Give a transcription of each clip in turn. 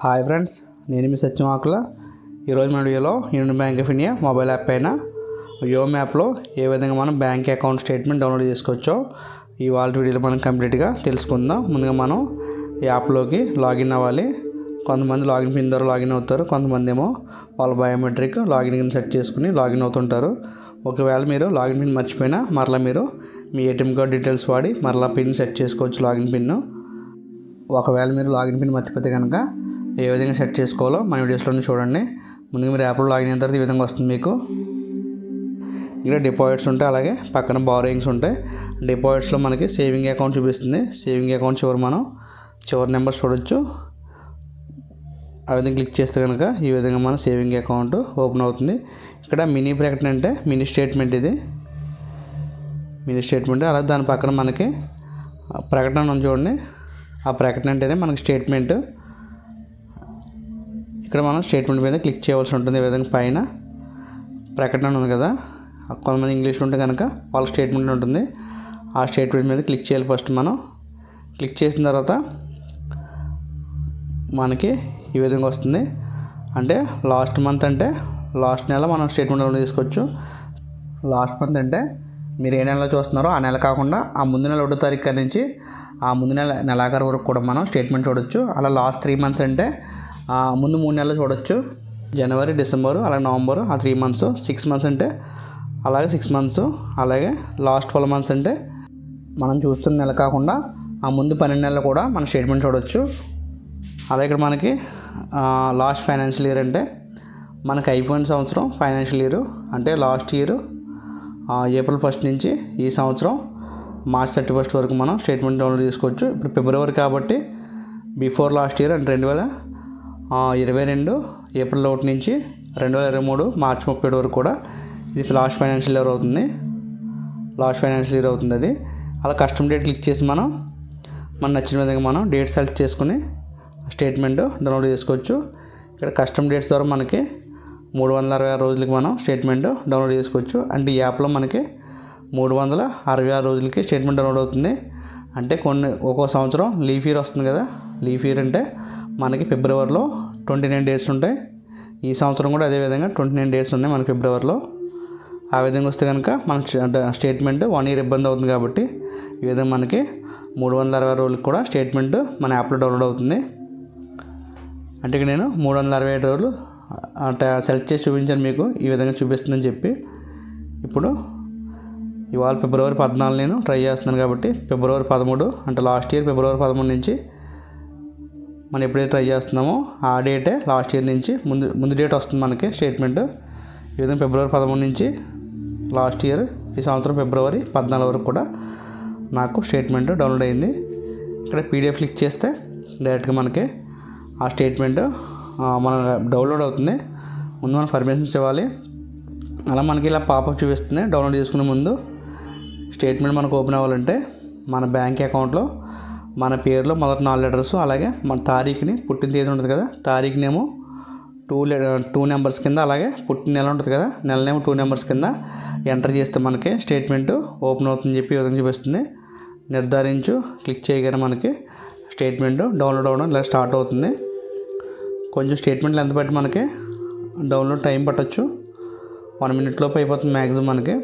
Hi friends, నేను మీ సత్యమాకుల. ఈరోజు మన వీడియోలో union bank of India mobile app అయిన యోమ్ యాప్లో ఏ విధంగా మనం బ్యాంక్ అకౌంట్ స్టేట్మెంట్ డౌన్లోడ్ చేసుకోవచ్చో ఈ వాళ్ళ వీడియోలో మనం కంప్లీట్గా తెలుసుకుందాం. ముందుగా మనం యాప్లోకి లాగిన్ అవ్వాలి. కొంతమంది లాగిన్ పిన్ ద్వారా లాగిన్ అవుతారు, కొంతమంది ఏమో వాళ్ళ బయోమెట్రిక్ లాగిన్ సెట్ చేసుకుని లాగిన్ అవుతుంటారు. ఒకవేళ మీరు లాగిన్ పిన్ మర్చిపోయినా మరలా మీరు మీ ఏటీఎం కార్డ్ డీటెయిల్స్ వాడి మరలా పిన్ సెట్ చేసుకోవచ్చు. లాగిన్ పిన్ ఒకవేళ మీరు లాగిన్ పిన్ మర్చిపోతే కనుక ఏ విధంగా సెట్ చేసుకోవాలో మన వీడియోస్లోనే చూడండి. ముందుగా మీరు యాప్లో లాగిన్ అయిన తర్వాత ఈ విధంగా వస్తుంది. మీకు ఇక్కడ డిపాజిట్స్ ఉంటాయి, అలాగే పక్కన బారోయింగ్స్ ఉంటాయి. డిపాజిట్స్లో మనకి సేవింగ్ అకౌంట్ చూపిస్తుంది. సేవింగ్ అకౌంట్ చివరి నెంబర్స్ చూడొచ్చు. ఆ విధంగా క్లిక్ చేస్తే కనుక ఈ విధంగా మన సేవింగ్ అకౌంట్ ఓపెన్ అవుతుంది. ఇక్కడ మినీ ప్రకటన అంటే మినీ స్టేట్మెంట్, ఇది మినీ స్టేట్మెంట్. అలాగే దాని పక్కన మనకి ప్రకటన ఉంది చూడండి. ఆ ప్రకటన అంటేనే మనకి స్టేట్మెంట్. ఇక్కడ మనం స్టేట్మెంట్ మీద క్లిక్ చేయవలసి ఉంటుంది. ఈ విధంగా పైన ప్రకటన ఉంది కదా, కొంతమంది ఇంగ్లీష్లో ఉంటే కనుక వాళ్ళ స్టేట్మెంట్ ఉంటుంది. ఆ స్టేట్మెంట్ మీద క్లిక్ చేయాలి. ఫస్ట్ మనం క్లిక్ చేసిన తర్వాత మనకి ఈ విధంగా వస్తుంది. అంటే లాస్ట్ మంత్ అంటే లాస్ట్ నెల మనం స్టేట్మెంట్ డౌన్లోడ్ చేసుకోవచ్చు. లాస్ట్ మంత్ అంటే మీరు ఏ నెలలో చూస్తున్నారో ఆ నెల కాకుండా ఆ ముందు నెల 1వ తారీఖు నుంచి ఆ ముందు నెలాఖరు వరకు కూడా మనం స్టేట్మెంట్ చూడొచ్చు. అలా లాస్ట్ 3 మంత్స్ అంటే ముందు 3 నెలలు చూడొచ్చు. జనవరి, డిసెంబరు, అలాగే నవంబరు, ఆ 3 మంత్స్. 6 మంత్స్ అంటే అలాగే 6 మంత్స్. అలాగే లాస్ట్ 12 మంత్స్ అంటే మనం చూస్తున్న నెల కాకుండా ఆ ముందు 12 నెలలు కూడా మన స్టేట్మెంట్ చూడొచ్చు. అలాగే ఇక్కడ మనకి లాస్ట్ ఫైనాన్షియల్ ఇయర్ అంటే మనకి అయిపోయిన సంవత్సరం ఫైనాన్షియల్ ఇయర్ అంటే లాస్ట్ ఇయర్ ఏప్రిల్ 1 నుంచి ఈ సంవత్సరం మార్చ్ 31 వరకు మనం స్టేట్మెంట్ డౌన్లోడ్ చేసుకోవచ్చు. ఇప్పుడు ఫిబ్రవరి కాబట్టి బిఫోర్ లాస్ట్ ఇయర్ అంటే 2022 ఏప్రిల్ 1 నుంచి 2023 మార్చ్ 31 వరకు కూడా ఇది లాస్ట్ ఫైనాన్షియల్ ఇయర్ అవుతుంది. అది అలా కస్టమ్ డేట్ క్లిక్ చేసి మనం నచ్చిన విధంగా మనం డేట్ సెలెక్ట్ చేసుకుని స్టేట్మెంట్ డౌన్లోడ్ చేసుకోవచ్చు. ఇక్కడ కస్టమ్ డేట్స్ ద్వారా మనకి 366 రోజులకి మనం స్టేట్మెంట్ డౌన్లోడ్ చేసుకోవచ్చు. అంటే ఈ యాప్లో మనకి 366 రోజులకి స్టేట్మెంట్ డౌన్లోడ్ అవుతుంది. అంటే ఒక్కో సంవత్సరం లీఫ్ ఇయర్ వస్తుంది కదా, లీఫ్ ఇయర్ అంటే మనకి ఫిబ్రవరిలో 29 డేస్ ఉంటాయి. ఈ సంవత్సరం కూడా అదేవిధంగా 29 డేస్ ఉన్నాయి మనకి ఫిబ్రవరిలో. ఆ విధంగా వస్తే కనుక మన స్టేట్మెంట్ 1 ఇయర్ ఇబ్బంది అవుతుంది. కాబట్టి ఈ విధంగా మనకి 360 రోజులకి కూడా స్టేట్మెంట్ మన యాప్లో డౌన్లోడ్ అవుతుంది. అంటే ఇక్కడ నేను 367 రోజులు సెలెక్ట్ చేసి చూపించాను, మీకు ఈ విధంగా చూపిస్తుందని చెప్పి. ఇప్పుడు ఇవాళ ఫిబ్రవరి 14 నేను ట్రై చేస్తున్నాను కాబట్టి ఫిబ్రవరి 13 అంటే లాస్ట్ ఇయర్ ఫిబ్రవరి 13 నుంచి మనం ఎప్పుడైతే ట్రై చేస్తున్నామో ఆ డేటే లాస్ట్ ఇయర్ నుంచి ముందు డేట్ వస్తుంది మనకి స్టేట్మెంట్. ఈ విధంగా ఫిబ్రవరి 13 నుంచి లాస్ట్ ఇయర్ ఈ సంవత్సరం ఫిబ్రవరి 14 వరకు కూడా నాకు స్టేట్మెంట్ డౌన్లోడ్ అయింది. ఇక్కడ పీడిఎఫ్ క్లిక్ చేస్తే డైరెక్ట్గా మనకి ఆ స్టేట్మెంట్ మన డౌన్లోడ్ అవుతుంది. ముందు మనం పర్మిషన్స్ ఇవ్వాలి. అలా మనకి ఇలా పాపప్ చూపిస్తుంది. డౌన్లోడ్ చేసుకునే ముందు స్టేట్మెంట్ మనకు ఓపెన్ అవ్వాలంటే మన బ్యాంక్ అకౌంట్లో మన పేరులో మొదటి 4 లెటర్స్, అలాగే మన తారీఖుని, పుట్టిన తేదీ ఉంటుంది కదా, తారీఖునేమో 2 నెంబర్స్ కింద, అలాగే పుట్టిన నెల ఉంటుంది కదా, నెలనేమో 2 నెంబర్స్ కింద ఎంటర్ చేస్తే మనకి స్టేట్మెంట్ ఓపెన్ అవుతుందని చెప్పి ఈ విధంగా చూపిస్తుంది. నిర్ధారించు క్లిక్ చేయగానే మనకి స్టేట్మెంట్ డౌన్లోడ్ అవ్వడం ఇలా స్టార్ట్ అవుతుంది. కొంచెం స్టేట్మెంట్లు ఎంత బట్టి మనకి డౌన్లోడ్ టైం పట్టొచ్చు. 1 minute లోపు అయిపోతుంది మ్యాక్సిమం మనకి.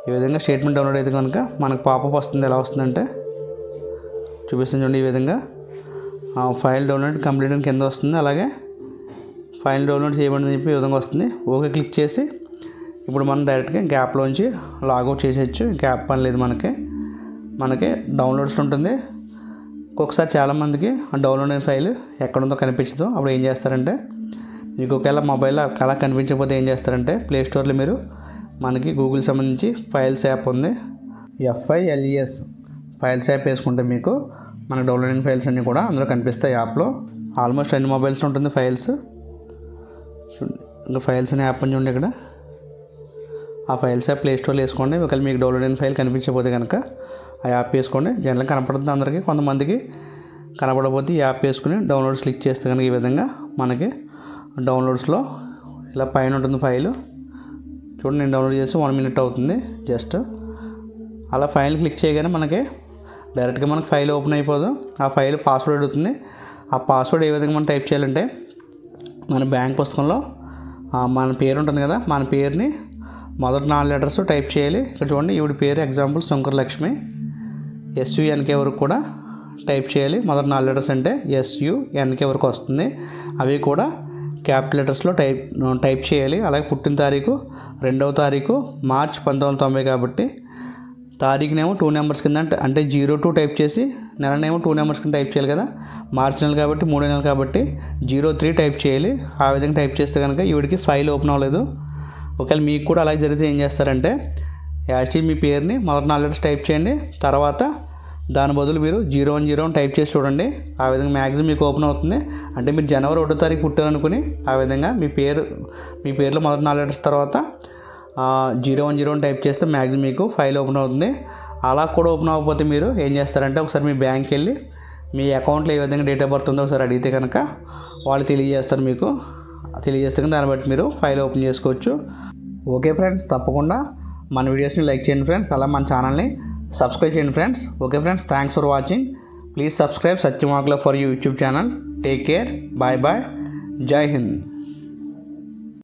ఈ విధంగా స్టేట్మెంట్ డౌన్లోడ్ అయితే కనుక మనకు పాపప్ వస్తుంది. ఎలా వస్తుందంటే చూపిస్తుంది చూడండి. ఈ విధంగా ఫైల్ డౌన్లోడ్ కంప్లీట్ అని కింద వస్తుంది. అలాగే ఫైల్ డౌన్లోడ్ చేయబడిందని చెప్పి ఈ విధంగా వస్తుంది. ఓకే క్లిక్ చేసి ఇప్పుడు మనం డైరెక్ట్గా గ్యాప్లోంచి లాగౌట్ చేసేయచ్చు. గ్యాప్ పని లేదు మనకి డౌన్లోడ్స్ ఉంటుంది. ఒక్కొక్కసారి చాలామందికి ఆ డౌన్లోడ్ అయిన ఫైల్ ఎక్కడుందో కనిపించదు. అప్పుడు ఏం చేస్తారంటే, మీకు ఒకవేళ మొబైల్లో అలా కనిపించకపోతే ఏం చేస్తారంటే ప్లే స్టోర్లో మీరు మనకి గూగుల్ సంబంధించి ఫైల్స్ యాప్ ఉంది, FILES ఫైల్స్ యాప్ వేసుకుంటే మీకు మన డౌన్లోడ్ అయిన ఫైల్స్ అన్నీ కూడా అందులో కనిపిస్తాయి. యాప్లో ఆల్మోస్ట్ అన్ని మొబైల్స్లో ఉంటుంది ఫైల్స్. ఇంకా ఫైల్స్ అనే యాప్ అని చూడండి. ఇక్కడ ఆ ఫైల్స్ యాప్ ప్లే స్టోర్లో వేసుకోండి. ఒకవేళ మీకు డౌన్లోడ్ అయిన ఫైల్ కనిపించకపోతే కనుక ఆ యాప్ వేసుకోండి. జనరల్గా కనపడుతుంది అందరికీ, కొంతమందికి కనపడకపోతే ఈ యాప్ వేసుకుని డౌన్లోడ్స్ క్లిక్ చేస్తే కనుక ఈ విధంగా మనకి డౌన్లోడ్స్లో ఇలా పైన ఉంటుంది ఫైలు. చూడండి, నేను డౌన్లోడ్ చేసి 1 minute అవుతుంది జస్ట్. అలా ఫైల్ క్లిక్ చేయగానే మనకి డైరెక్ట్గా మనకు ఫైల్ ఓపెన్ అయిపోదు. ఆ ఫైల్ పాస్వర్డ్ అడుగుతుంది. ఆ పాస్వర్డ్ ఏ విధంగా మనం టైప్ చేయాలంటే మన బ్యాంక్ పుస్తకంలో మన పేరు ఉంటుంది కదా, మన పేరుని మొదటి 4 లెటర్స్ టైప్ చేయాలి. ఇక్కడ చూడండి, ఈవిడ పేరు ఎగ్జాంపుల్ శంకర్ లక్ష్మి, SUNK వరకు కూడా టైప్ చేయాలి. మొదటి 4 లెటర్స్ అంటే SUNK వరకు వస్తుంది. అవి కూడా క్యాపిటల్ లెటర్స్లో టైప్ చేయాలి. అలాగే పుట్టిన తారీఖు 2వ తారీఖు మార్చ్ 1990 కాబట్టి తారీఖునేమో 2 నెంబర్స్ కింద అంటే 02 టైప్ చేసి, నెలనేమో 2 నెంబర్స్ కింద టైప్ చేయాలి కదా, మార్చి నెల కాబట్టి 3 నెలలు కాబట్టి 03 టైప్ చేయాలి. ఆ విధంగా టైప్ చేస్తే కనుక ఈవిడికి ఫైల్ ఓపెన్ అవ్వలేదు. ఒకవేళ మీకు కూడా అలాగే జరిగితే ఏం చేస్తారంటే యాక్చువల్లీ మీ పేరుని మొదటి 4 లెటర్స్ టైప్ చేయండి, తర్వాత దాని బదులు మీరు 010 టైప్ చేసి చూడండి. ఆ విధంగా మ్యాక్సిమం మీకు ఓపెన్ అవుతుంది. అంటే మీరు జనవరి 1వ తారీఖు పుట్టారనుకుని ఆ విధంగా మీ పేరులో మొదటి 4 లెటర్స్ తర్వాత 010 టైప్ చేస్తే మ్యాక్సిమం మీకు ఫైల్ ఓపెన్ అవుతుంది. అలా కూడా ఓపెన్ అవ్వకపోతే మీరు ఏం చేస్తారంటే ఒకసారి మీ బ్యాంక్కి వెళ్ళి మీ అకౌంట్లో ఏ విధంగా డేట్ ఆఫ్ బర్త్ ఉందో ఒకసారి అడిగితే కనుక వాళ్ళు తెలియజేస్తారు. మీకు తెలియజేస్తే కనుక దాన్ని బట్టి మీరు ఫైల్ ఓపెన్ చేసుకోవచ్చు. ఓకే ఫ్రెండ్స్, తప్పకుండా మన వీడియోస్ని లైక్ చేయండి ఫ్రెండ్స్, అలా మన ఛానల్ని సబ్స్క్రైబ్ చేయండి friends. Okay friends, thanks for watching. Please subscribe Satyam Akula for YouTube channel. Take care, bye bye, జై హింద్.